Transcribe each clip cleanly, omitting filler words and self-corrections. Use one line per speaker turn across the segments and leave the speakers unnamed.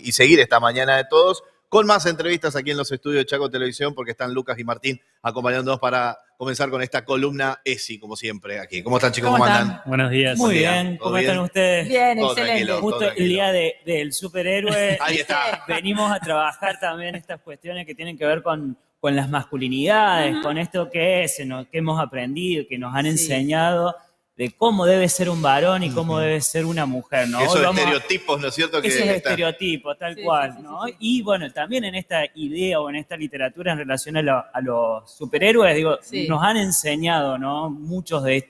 y seguir esta mañana de todos con más entrevistas aquí en los estudios de Chaco Televisión, porque están Lucas y Martín acompañándonos para comenzar con esta columna ESI, como siempre, aquí. ¿Cómo están, chicos? ¿Cómo andan?
Buenos días.
Muy bien, ¿cómo están ustedes?
Bien,
Todo
excelente.
tranquilo.
Justo el día del superhéroe.
Ahí está.
Venimos a trabajar también estas cuestiones que tienen que ver con las masculinidades, con esto que hemos aprendido, que nos han enseñado de cómo debe ser un varón y cómo debe ser una mujer, ¿no?
Esos estereotipos, ¿no es cierto?
Esos estereotipos, tal cual, ¿no?
Sí.
Y bueno, también en esta idea o en esta literatura en relación a los superhéroes, digo, nos han enseñado, ¿no? Muchos de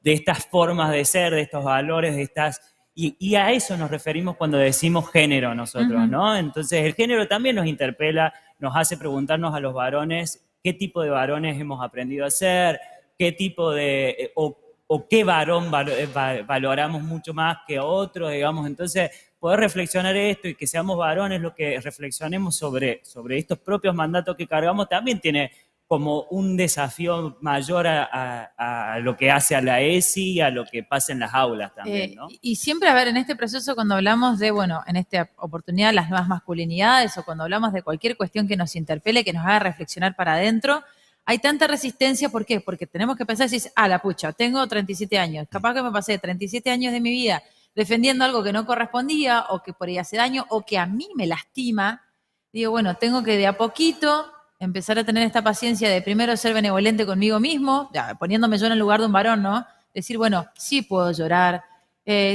estas formas de ser, de estos valores, de estas... Y a eso nos referimos cuando decimos género nosotros, ¿no? Entonces el género también nos interpela, nos hace preguntarnos a los varones qué tipo de varones hemos aprendido a ser, qué tipo de... o qué varón valoramos mucho más que otros, digamos. Entonces, poder reflexionar esto y que seamos varones lo que reflexionemos sobre estos propios mandatos que cargamos también tiene como un desafío mayor a lo que hace a la ESI y a lo que pasa en las aulas también, ¿no?
Y siempre, a ver, en este proceso cuando hablamos de, bueno, en esta oportunidad las nuevas masculinidades o cuando hablamos de cualquier cuestión que nos interpele, que nos haga reflexionar para adentro, hay tanta resistencia, ¿por qué? Porque tenemos que pensar, si la pucha, tengo 37 años, capaz que me pasé 37 años de mi vida defendiendo algo que no correspondía o que por ahí hace daño o que a mí me lastima. Digo, bueno, tengo que de a poquito empezar a tener esta paciencia de primero ser benevolente conmigo mismo, ya, poniéndome yo en el lugar de un varón, ¿no? Decir, bueno, sí puedo llorar,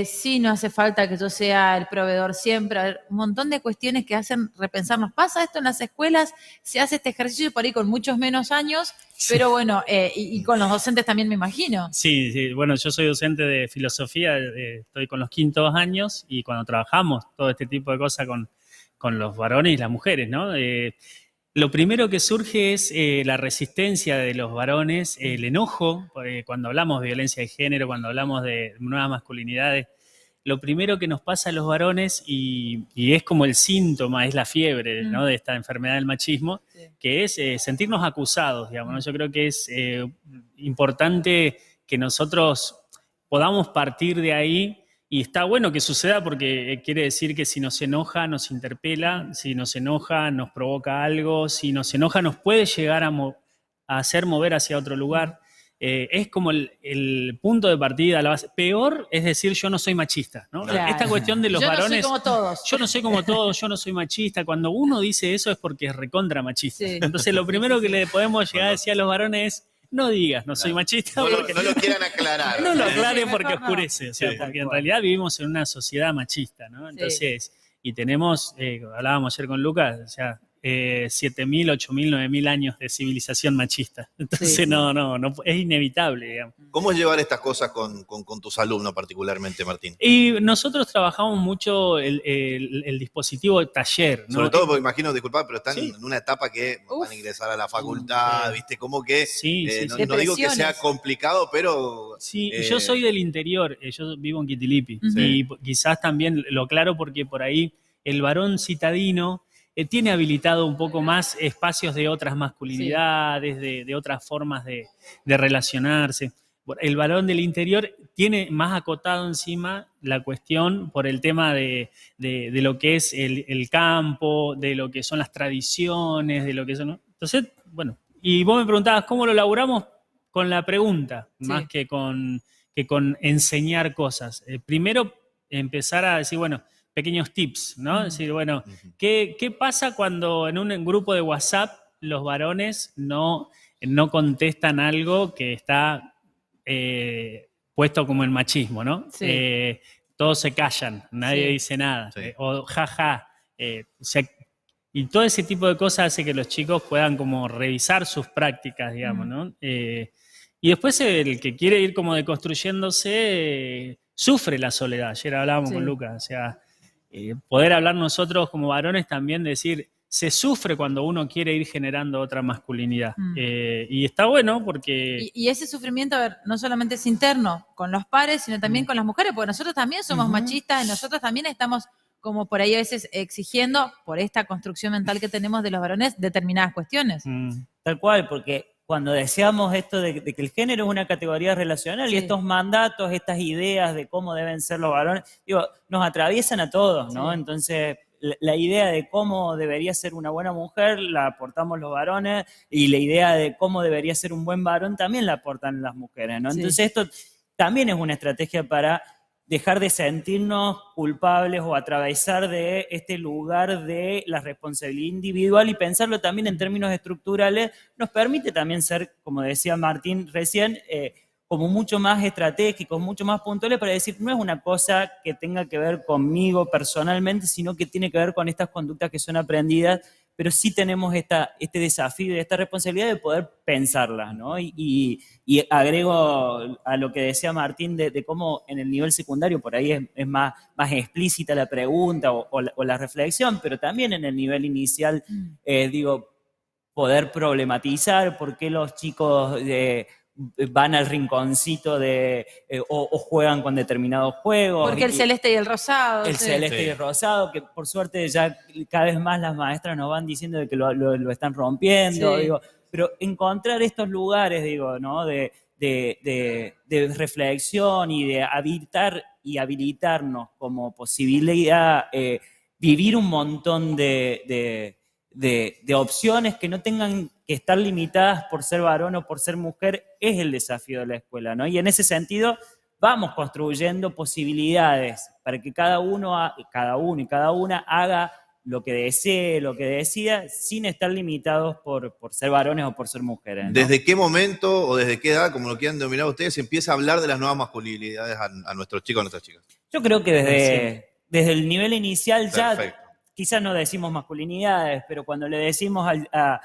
sí no hace falta que yo sea el proveedor siempre. A ver, un montón de cuestiones que hacen repensarnos. Pasa esto en las escuelas, se hace este ejercicio por ahí con muchos menos años, pero bueno, y con los docentes también me imagino.
Sí, bueno, yo soy docente de filosofía, estoy con los quintos años y cuando trabajamos todo este tipo de cosas con los varones y las mujeres, ¿no? Lo primero que surge es la resistencia de los varones, el enojo, cuando hablamos de violencia de género, cuando hablamos de nuevas masculinidades. Lo primero que nos pasa a los varones, y es como el síntoma, es la fiebre, ¿no? De esta enfermedad del machismo, que es sentirnos acusados, digamos, ¿no? Yo creo que es importante que nosotros podamos partir de ahí. Y está bueno que suceda porque quiere decir que si nos enoja, nos interpela, si nos enoja, nos provoca algo, si nos enoja, nos puede llegar a hacer mover hacia otro lugar. Es como el punto de partida, la base. Peor es decir, yo no soy machista, ¿no?
Claro.
Esta cuestión de los varones...
Yo no soy como todos.
Yo no soy como todos, yo no soy machista. Cuando uno dice eso es porque es recontra machista.
Sí.
Entonces, lo primero que le podemos llegar a decir a los varones es: no digas, no soy machista.
No
Porque
lo quieran aclarar.
no lo
Sí.
aclare porque
mejor no.
oscurece, o sea,
Sí.
porque en realidad vivimos en una sociedad machista, ¿no? Entonces, y tenemos, hablábamos ayer con Lucas, o sea, 7.000, 8.000, 9.000 años de civilización machista. Entonces,
Sí.
no, es inevitable, digamos.
¿Cómo es llevar estas cosas con tus alumnos particularmente, Martín?
Y nosotros trabajamos mucho el dispositivo de taller, ¿no?
Sobre todo porque imagino, disculpad, pero están
Sí.
en una etapa que van a ingresar a la facultad, ¿viste? Como que,
Sí.
no digo que sea complicado, pero...
Sí, yo soy del interior, yo vivo en Quitilipi, y quizás también lo aclaro porque por ahí el varón citadino tiene habilitado un poco más espacios de otras masculinidades, de otras formas de relacionarse. El varón del interior tiene más acotado encima la cuestión por el tema de lo que es el campo, de lo que son las tradiciones, de lo que son, ¿no? Entonces, bueno, y vos me preguntabas cómo lo laburamos con la pregunta, más que con enseñar cosas. Primero, empezar a decir, bueno, pequeños tips, ¿no? Decir, bueno, ¿qué pasa cuando en un grupo de WhatsApp los varones no contestan algo que está puesto como el machismo, ¿no?
Sí.
Todos se callan, nadie dice nada, o jaja, o sea, y todo ese tipo de cosas hace que los chicos puedan como revisar sus prácticas, digamos, ¿no? Y después el que quiere ir como deconstruyéndose sufre la soledad. Ayer hablábamos con Lucas, o sea, poder hablar nosotros como varones también, decir, se sufre cuando uno quiere ir generando otra masculinidad. Y está bueno porque...
Y ese sufrimiento, a ver, no solamente es interno con los pares, sino también con las mujeres, porque nosotros también somos machistas y nosotros también estamos como por ahí a veces exigiendo, por esta construcción mental que tenemos de los varones, determinadas cuestiones.
Tal cual, porque cuando deseamos esto de que el género es una categoría relacional y estos mandatos, estas ideas de cómo deben ser los varones, digo, nos atraviesan a todos, ¿no? Entonces, la idea de cómo debería ser una buena mujer la aportamos los varones y la idea de cómo debería ser un buen varón también la aportan las mujeres, ¿no?
Sí.
Entonces esto también es una estrategia para dejar de sentirnos culpables o atravesar de este lugar de la responsabilidad individual y pensarlo también en términos estructurales, nos permite también ser, como decía Martín recién, como mucho más estratégicos, mucho más puntuales para decir, no es una cosa que tenga que ver conmigo personalmente, sino que tiene que ver con estas conductas que son aprendidas, pero sí tenemos este desafío y esta responsabilidad de poder pensarlas, ¿no? Y agrego a lo que decía Martín de cómo en el nivel secundario por ahí es más explícita la pregunta o la reflexión, pero también en el nivel inicial, digo, poder problematizar por qué los chicos van al rinconcito o juegan con determinados juegos.
Porque el celeste y el rosado.
El celeste y el rosado, que por suerte ya cada vez más las maestras nos van diciendo de que lo están rompiendo,
Sí.
digo, pero encontrar estos lugares, digo, ¿no? de reflexión y de habilitarnos como posibilidad, vivir un montón de opciones que no tengan que estar limitadas por ser varón o por ser mujer, es el desafío de la escuela, ¿no? Y en ese sentido vamos construyendo posibilidades para que cada uno y cada una haga lo que desee, lo que decida, sin estar limitados por ser varones o por ser mujeres, ¿no?
¿Desde qué momento o desde qué edad, como lo quieran denominar ustedes, se empieza a hablar de las nuevas masculinidades a nuestros chicos, a nuestras chicas?
Yo creo que desde el nivel inicial ya,
Perfecto.
quizás no decimos masculinidades, pero cuando le decimos a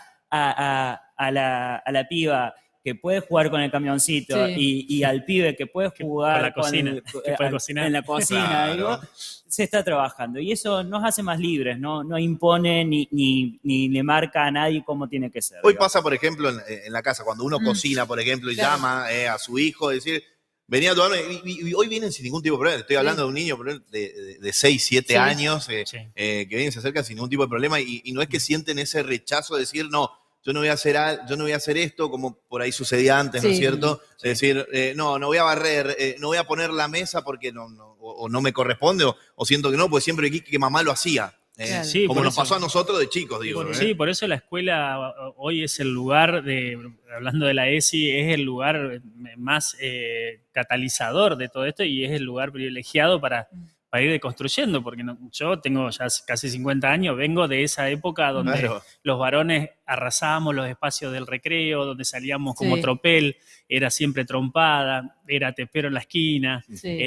la piba que puede jugar con el camioncito y al pibe que puede jugar
con la cocina, que puede cocinar.
en la cocina,
Claro.
digo, se está trabajando. Y eso nos hace más libres, no impone ni le marca a nadie cómo tiene que ser.
Hoy
digamos.
pasa, por ejemplo, en la casa, cuando uno cocina, por ejemplo, y
Claro.
llama a su hijo, decir, venía a tomarme, y hoy vienen sin ningún tipo de problema. Estoy hablando de un niño de 6, 7
Sí.
años,
Sí.
que vienen y se acercan sin ningún tipo de problema, y no es que sienten ese rechazo de decir, no, yo no voy a hacer esto, como por ahí sucedía antes, ¿no es
Sí.
cierto?
Sí.
Es decir, no voy a barrer, no voy a poner la mesa porque o no me corresponde, o siento que no, pues siempre que mamá lo hacía.
Claro.
Sí,
como
por
nos
eso.
pasó a nosotros de chicos, digo.
Sí, por eso la escuela hoy es el lugar hablando de la ESI, es el lugar más catalizador de todo esto y es el lugar privilegiado para ir deconstruyendo, porque yo tengo ya casi 50 años, vengo de esa época donde
Claro.
los varones arrasábamos los espacios del recreo, donde salíamos como
Sí.
tropel, era siempre trompada, era te espero en la esquina,
Sí.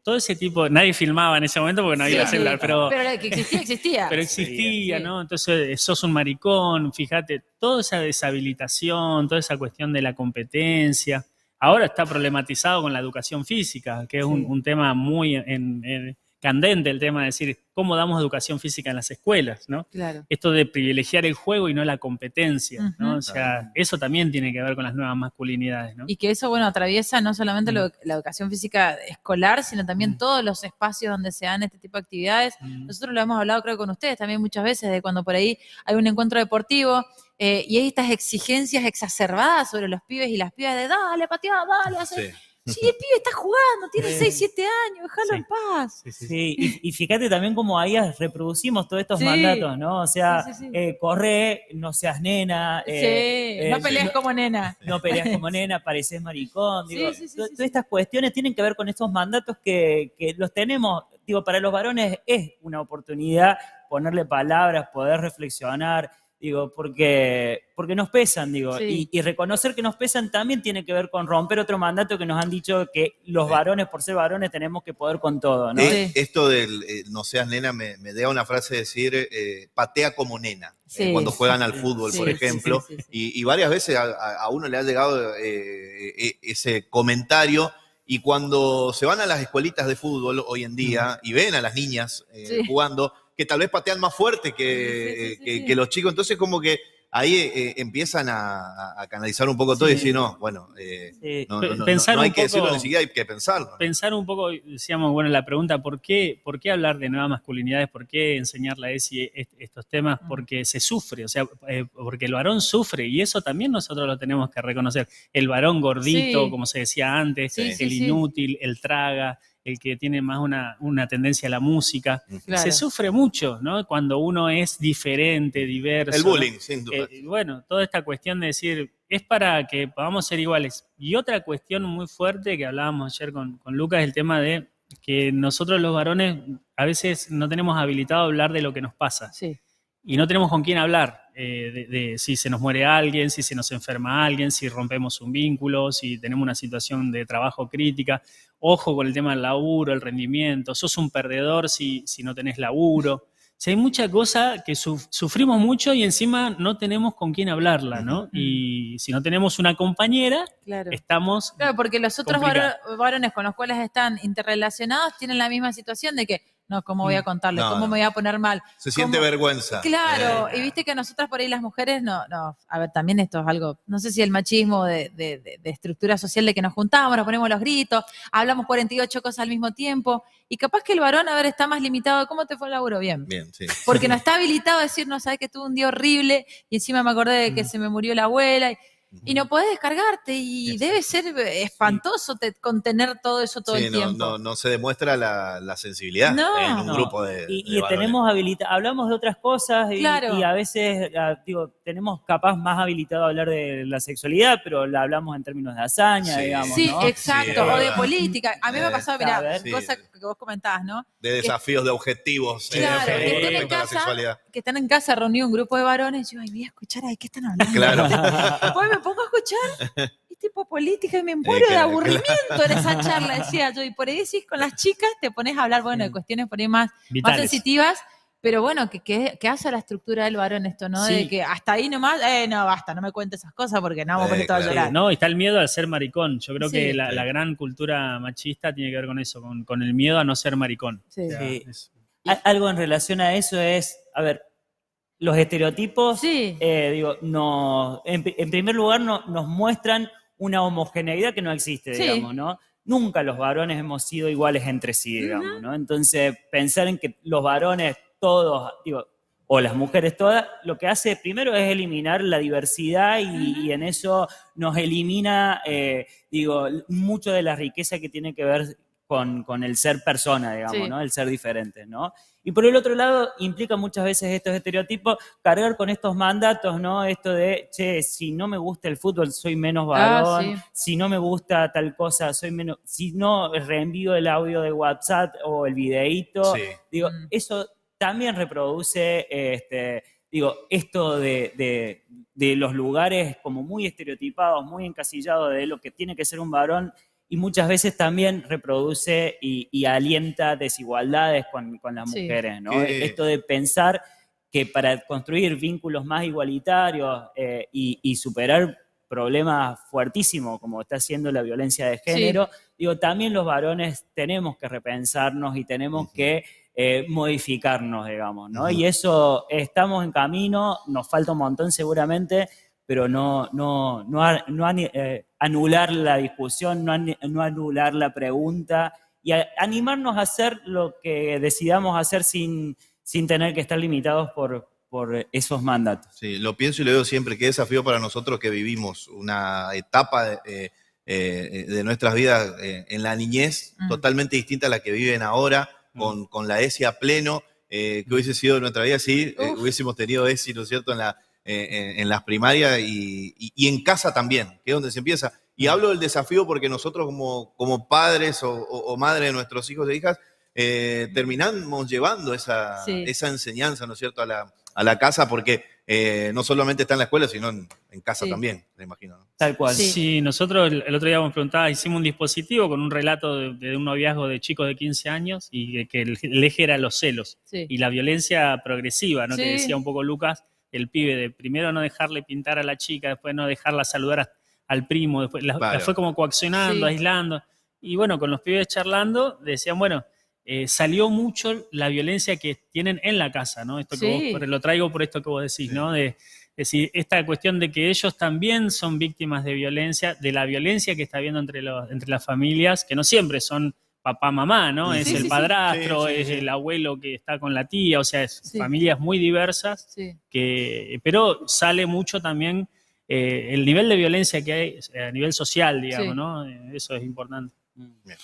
todo ese tipo, nadie filmaba en ese momento porque no había
Sí,
celular,
sí.
pero
que existía.
pero existía,
Sí.
¿no? Entonces, sos un maricón, fíjate, toda esa deshabilitación, toda esa cuestión de la competencia. Ahora está problematizado con la educación física, que es un tema muy candente, el tema de decir cómo damos educación física en las escuelas, ¿no?
Claro.
Esto de privilegiar el juego y no la competencia, ¿no?
Ujú.
O sea, eso también tiene que ver con las nuevas masculinidades, ¿no?
Y que eso, bueno, atraviesa no solamente la educación física escolar, sino también todos los espacios donde se dan este tipo de actividades. Nosotros lo hemos hablado, creo, con ustedes también muchas veces, de cuando por ahí hay un encuentro deportivo y hay estas exigencias exacerbadas sobre los pibes y las pibas de dale, pateá, dale, hace.
Sí.
Sí, el pibe está jugando, tiene
Sí.
6, 7 años, déjalo
Sí.
en paz.
Sí, y fíjate también cómo ahí reproducimos todos estos
Sí.
mandatos, ¿no? O sea,
Sí, sí, sí.
corre, no seas nena.
No pelees como nena.
No peleas como nena, pareces maricón.
Sí,
Digo,
sí, sí,
todas
sí, sí.
estas cuestiones tienen que ver con estos mandatos que los tenemos. Digo, para los varones es una oportunidad ponerle palabras, poder reflexionar, digo, porque nos pesan, digo.
Sí.
Y reconocer que nos pesan también tiene que ver con romper otro mandato que nos han dicho que los
Sí.
varones, por ser varones, tenemos que poder con todo, ¿no?
Sí.
Esto del no seas nena me da una frase de decir patea como nena.
Sí.
Cuando juegan al fútbol,
Sí,
por
sí,
ejemplo.
sí, sí, sí.
Y varias veces a uno le ha llegado ese comentario. Y cuando se van a las escuelitas de fútbol hoy en día y ven a las niñas
Sí.
jugando, que tal vez patean más fuerte
Sí, sí, sí.
que los chicos, entonces como que ahí empiezan a canalizar un poco todo y
Sí.
decir, no, bueno,
Sí.
Pensar
no hay
un
que decirlo,
poco-
ni siquiera hay que pensarlo.
Pensar un poco, decíamos, bueno, la pregunta, ¿por qué hablar de nuevas masculinidades? ¿Por qué enseñar la ESI estos temas? Porque se sufre, o sea, porque el varón sufre y eso también nosotros lo tenemos que reconocer. El varón gordito,
Sí.
como se decía antes,
Sí, sí,
el
sí.
inútil, el traga, el que tiene más una tendencia a la música.
Claro.
Se sufre mucho, ¿no? Cuando uno es diferente, diverso.
El bullying, sin duda.
Bueno, toda esta cuestión de decir, es para que podamos ser iguales. Y otra cuestión muy fuerte que hablábamos ayer con Lucas es el tema de que nosotros los varones a veces no tenemos habilitado a hablar de lo que nos pasa.
Sí.
Y no tenemos con quién hablar de si se nos muere alguien, si se nos enferma alguien, si rompemos un vínculo, si tenemos una situación de trabajo crítica. Ojo con el tema del laburo, el rendimiento. Sos un perdedor si no tenés laburo. O sea, hay mucha cosa que sufrimos mucho y encima no tenemos con quién hablarla, ¿no? Y si no tenemos una compañera,
Claro.
estamos...
Claro, porque los otros
complicado.
varones con los cuales están interrelacionados tienen la misma situación de que, no, ¿cómo voy a contarle?
No,
¿Cómo
no.
me voy a poner mal?
Se siente
¿Cómo?
vergüenza.
Claro, y viste que nosotras por ahí las mujeres, no, a ver, también esto es algo, no sé si el machismo de estructura social de que nos juntamos, nos ponemos los gritos, hablamos 48 cosas al mismo tiempo, y capaz que el varón, a ver, está más limitado. ¿Cómo te fue el laburo? Bien.
Bien, sí.
Porque no está habilitado a decir, no, sabes que tuve un día horrible, y encima me acordé de que se me murió la abuela, y no podés descargarte, y debe ser espantoso contener todo eso todo
Sí,
el tiempo.
no se demuestra la sensibilidad
No.
en un
No,
grupo de
y
varones.
tenemos hablamos de otras cosas
Claro.
y a veces, digo, tenemos capaz más habilitado a hablar de la sexualidad, pero la hablamos en términos de hazaña,
Sí.
digamos,
Sí,
¿no?
exacto,
Sí, es
o de
verdad.
política. A mí me ha pasado, mirá,
a ver.
Sí.
cosa que vos comentabas, ¿no?
De desafíos, de objetivos
Claro, que estén en
respecto a la
casa,
sexualidad.
que están en casa reunido un grupo de varones, y yo, ay, voy a escuchar, ay, ¿qué están hablando?
Claro.
Después me pongo a escuchar, y tipo política, y me muero de
claro,
aburrimiento en esa charla, decía yo, y por ahí decís, con las chicas te pones a hablar, bueno, de cuestiones por ahí más
Vitales.
sensitivas, pero bueno, que hace la estructura del varón esto, ¿no?
Sí.
De que hasta ahí nomás, no, basta, no me cuentes esas cosas porque no vamos a poner todo a
claro.
llorar.
No, y está el miedo al ser maricón. Yo creo
Sí.
que la
Sí.
gran cultura machista tiene que ver con eso, con el miedo a no ser maricón.
Sí.
O sea,
Sí.
es-
Algo en relación a eso es, a ver, los estereotipos,
Sí.
digo, en primer lugar nos muestran una homogeneidad que no existe,
Sí.
digamos, ¿no? Nunca los varones hemos sido iguales entre sí, digamos, ¿no? Entonces, pensar en que los varones todos, digo, o las mujeres todas, lo que hace primero es eliminar la diversidad y en eso nos elimina, digo, mucho de la riqueza que tiene que ver con el ser persona, digamos,
Sí.
¿no? El ser diferente, ¿no? Y por el otro lado, implica muchas veces estos estereotipos cargar con estos mandatos, ¿no? Esto de, che, si no me gusta el fútbol, soy menos varón,
sí.
si no me gusta tal cosa, soy menos, si no reenvío el audio de WhatsApp o el videíto,
Sí.
digo, eso también reproduce, digo, esto de los lugares como muy estereotipados, muy encasillados de lo que tiene que ser un varón, y muchas veces también reproduce y alienta desigualdades con las
Sí.
mujeres, ¿no?
Que-
Esto de pensar que para construir vínculos más igualitarios y superar problemas fuertísimos como está siendo la violencia de género, digo, también los varones tenemos que repensarnos y tenemos que modificarnos, digamos, ¿no? Y eso estamos en camino, nos falta un montón seguramente, pero no anular la discusión, no anular la pregunta y animarnos a hacer lo que decidamos hacer sin tener que estar limitados por esos mandatos.
Sí, lo pienso y lo digo siempre, qué desafío para nosotros que vivimos una etapa de nuestras vidas en la niñez totalmente distinta a la que viven ahora, con la ESI a pleno, que hubiese sido nuestra vida si hubiésemos tenido ESI, ¿no es cierto?, en las primarias y en casa también, que es donde se empieza. Y hablo del desafío porque nosotros como padres o madres de nuestros hijos e hijas, terminamos llevando esa enseñanza, ¿no es cierto?, a la casa, porque no solamente está en la escuela, sino en casa también, me imagino, ¿no?
Tal cual.
Sí, nosotros el otro día nos preguntaba, hicimos un dispositivo con un relato de un noviazgo de chicos de 15 años y que el eje era los celos y la violencia progresiva, ¿no? Que decía un poco Lucas, el pibe de primero no dejarle pintar a la chica, después no dejarla saludar al primo, después la fue como coaccionando, aislando. Y bueno, con los pibes charlando, decían, bueno, salió mucho la violencia que tienen en la casa, ¿no? Esto que vos, lo traigo por esto que vos decís, ¿no? Es decir, esta cuestión de que ellos también son víctimas de violencia, de la violencia que está habiendo entre las familias, que no siempre son papá, mamá, ¿no? Es el padrastro, es el abuelo que está con la tía, o sea, es familias muy diversas, pero sale mucho también el nivel de violencia que hay a nivel social, digamos, ¿no? Eso es importante.
Bien.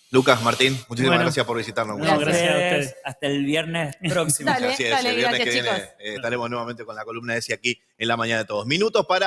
Lucas, Martín, muchísimas
Bueno.
gracias por visitarnos.
No,
Muchas
gracias a ustedes.
Hasta el viernes próximo.
Dale,
Así es,
dale,
el viernes
gracias,
que viene
chicos.
estaremos nuevamente con la columna de ESI aquí en La Mañana de Todos. Minutos para